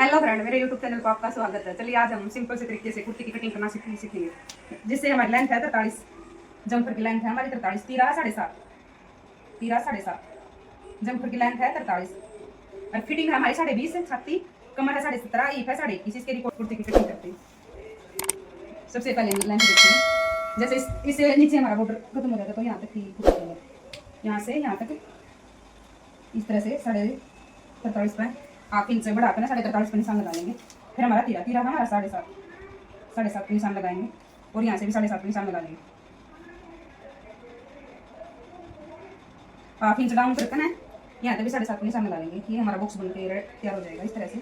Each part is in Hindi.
हेलो फ्रेंड, मेरे यूट्यूब चैनल पर आपका स्वागत है। चलिए आज हम सिंपल से तरीके से कुर्ती की कटिंग करना सीखेंगे, जिससे हमारी लेंथ है 43। जम्पर की लेंथ है हमारी 43, तीरा 7.5, तीरा 7.5। जम्पर की लेंथ है 43 और फिटिंग है हमारी 20.5, छाती कमर है 17.5, ईप है 21। इसके रिकॉर्ड कुर्ती की कटिंग करते हैं। सबसे पहले लेंथ देखते हैं। जैसे इससे नीचे हमारा बॉर्डर खत्म हो जाएगा तो यहाँ तक की यहाँ से यहाँ तक इस तरह से 43.5 पर हाफ इंच से बढ़ाकर 43.5 पर निशान लगा लेंगे। फिर हमारा तीरा तीरा हमारा 7.5 पर निशान लगाएंगे और यहाँ से भी 7.5 पर निशान लगा लेंगे। हाफ इंच डाउन करके ना यहाँ तक भी 7.5 पर निशान लगा लेंगे। ये हमारा बॉक्स बन के तैयार हो जाएगा। इस तरह से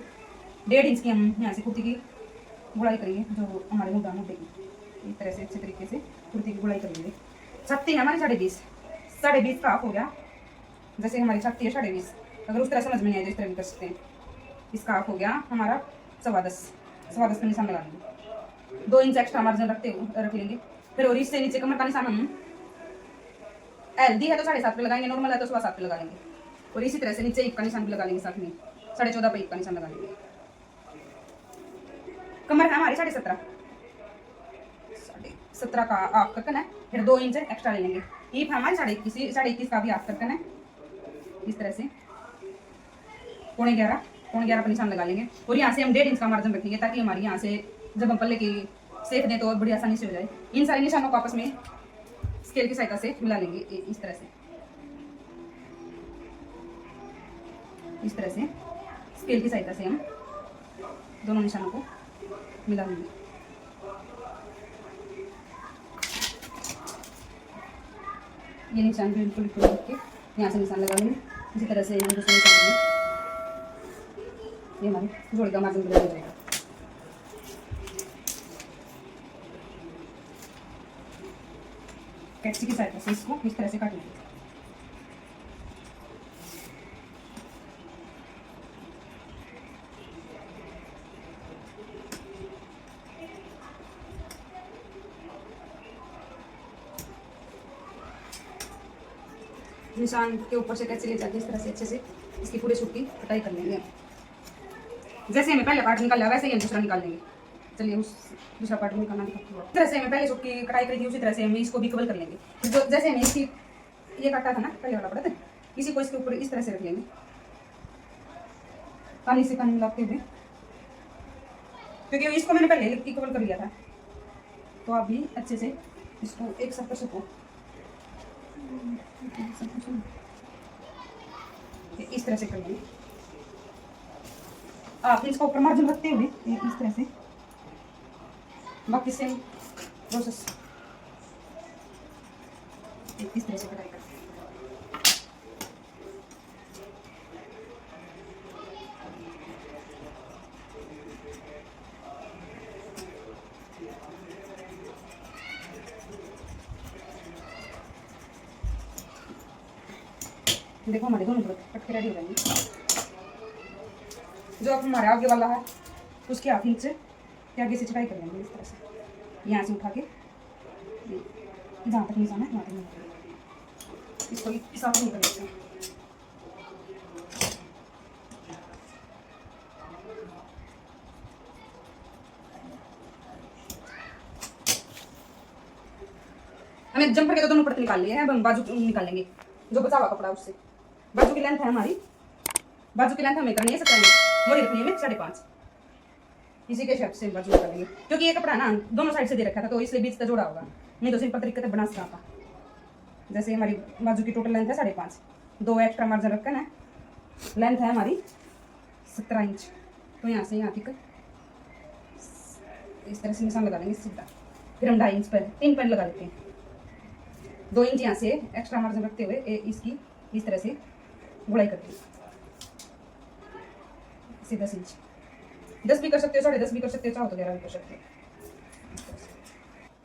1.5 इंच की हम यहाँ से कुर्ती की गुड़ाई करेंगे, जो हमारे मुद्दा मुद्दे की। इस तरह से अच्छे तरीके से कुर्ती की गुड़ाई करेंगे। छत्ती है हमारी 20.5, 20.5 का हाफ हो गया। जैसे हमारी छत्ती है 20.5, अगर उस तरह समझ में नहीं आए तो इस तरह भी कर सकते हैं। इसका हाफ हो गया हमारा 10.25 पर निशान लगा लेंगे। 2 इंच एक्स्ट्रा मार्जिन रख लेंगे। फिर और इससे नीचे कमर का निशान हम एल दी है तो 7.5 पे लगाएंगे, नॉर्मल है तो 7.25 पे लगा लेंगे। और इसी तरह से नीचे ईप का निशान भी लगा लेंगे, साथ में 14.5 पे ईप का निशान लगा लेंगे। कमर है हमारी 17.5 का ऑफ करके ना, फिर 2 इंच एक्स्ट्रा ले लेंगे। ईप हमारी 21.5 का भी ऑफ करके ना, इस तरह से 11.5 पर निशान लगा लेंगे। और यहाँ से हम 1.5 इंच का मार्जिन रखेंगे, ताकि हमारी यहाँ से जब हम पल्ले की सेक दें तो बड़ी आसानी से हो जाए। इन सारे निशानों को आपस में स्केल की सहायता से मिला लेंगे। इस तरह से स्केल की सहायता से हम दोनों निशानों को मिला लेंगे। ये निशान बिल्कुल रख के यहाँ से निशान लगा लेंगे। इसी तरह से हम दूसरे निशान लेंगे। ये हमारी जोड़ी का मार्जिन बना हो जाएगा। कैंची की सहायता से इसको इस तरह से काट लेंगे। निशान के ऊपर से कैसे ले जाके इस तरह से अच्छे से इसकी पूरे सूट की कटाई कर लेंगे। जैसे हमें पहला पार्ट निकाला वैसे ही हम दूसरा निकाल लेंगे। चलिए उस दूसरा पार्ट निकालना दिखाती हूँ। इस तरह से हमें पहले सूट की कटाई करी थी, उसी तरह से हम इसको भी कवर कर लेंगे। जो जैसे हमें इसकी ये काटा था ना पहले वाला पड़ा था, इसी को इसके ऊपर इस तरह से रख लेंगे, पानी से पानी मिलाते हुए, क्योंकि इसको मैंने पहले कवर कर लिया था। तो आप भी अच्छे से इसको एक साथ कर सको। इस तरह से कर लेंगे। आप इसको ऊपर मार्जिन रखते हुए इस तरह से बाकी सेम प्रोसेस इस तरह से कटाई करते हैं। देखो हमारे दोनों तरफ कट के रेडी हो जाएंगे। जो अब हमारे आगे वाला है उसके हाथ इंच के आगे से चटाई कर लेंगे। इस तरह से यहाँ से उठा के जहाँ तक निशान है वहाँ तक इसको इस हाथ में कर लेते हैं। हमें जंपर के तो दोनों परत निकाल लिए हैं। अब हम बाजू निकालेंगे, जो बचा हुआ कपड़ा उससे। बाजू की लेंथ है हमारी, बाजू की लेंथ हमें करनी है 17 इंच, मोरी रखनी है 5.5। इसी के शेप से बाजू निकालेंगे, क्योंकि ये कपड़ा ना दोनों साइड से दे रखा था तो इसलिए बीच से जोड़ा होगा, नहीं तो सिंपल तरीके से बना सकता था। जैसे हमारी बाजू की टोटल लेंथ है 5.5, 2 एक्स्ट्रा मार्जिन रखकर ना लेंथ है हमारी 17 इंच। तो यहाँ से यहाँ तक इस तरह से निशान लगा लेंगे सीधा। फिर हम 2.5 इंच पर 3 पॉइंट लगा लेते हैं। 2 इंच यहाँ से एक्स्ट्रा मार्जिन रखते हुए इसकी इस तरह से गुड़ाई करते हैं। 10 इंच, 10 भी कर सकते हो, 10.5 भी कर सकते हो, चाहो तो 11 भी कर सकते हो।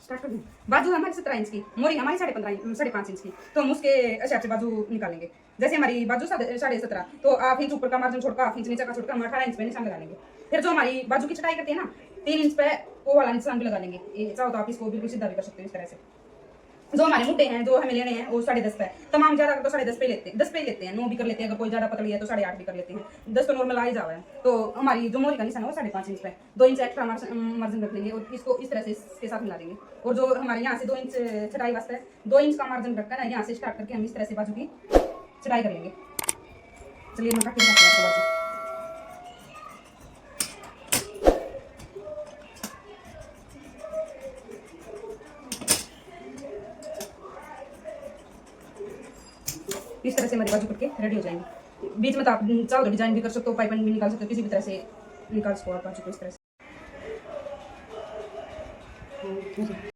स्टार्ट कर दूँ। बाजू हमारी 17 इंच की, मोरी हमारी 5.5 इंच की, तो हम उसके हिसाब से बाजू निकालेंगे। जैसे हमारी बाजू 17.5, तो हाफ इंच ऊपर का मार्जिन छोड़कर हाफ इंच नीचे का छोड़कर हम 18 इंच पे निशान लगा लेंगे। फिर जो हमारी बाजू की चटाई करते हैं ना 3 इंच पे वो वाला निशान भी लगा लेंगे। चाहो तो आप इसको बिल्कुल सीधा भी कर सकते हो इस तरह से। जो हमारे मुद्दे हैं जो हमें लेने हैं वो 10.5 पे, तमाम ज्यादा तो 10.5 पे लेते हैं, 10 पे लेते हैं, 9 भी कर लेते हैं, अगर कोई ज्यादा पतली है तो 8.5 भी कर लेते हैं, 10 तो नॉर्मल आ ही जावा है। तो हमारी जो मोहरी का निशान है वो 5.5 इंच पे 2 इंच एक्स्ट्रा मार्जिन रख लेंगे और इसको इस तरह से इसके साथ मिला देंगे। और जो हमारे यहाँ से 2 इंच चटाई वास्ते 2 इंच का मार्जिन रखकर ना यहाँ से स्टार्ट करके हम इस तरह से बाजू की चटाई कर लेंगे। चलिए मैं काट के दिखाती हूँ आपको बाजू। इस तरह से हमारी बाजू करके रेडी हो जाएंगे। बीच में तो आप चाहो तो डिजाइन भी कर सकते हो, पाइपिंग भी निकाल सकते हो, किसी भी तरह से निकाल सकते हो आप बाजू को इस तरह से।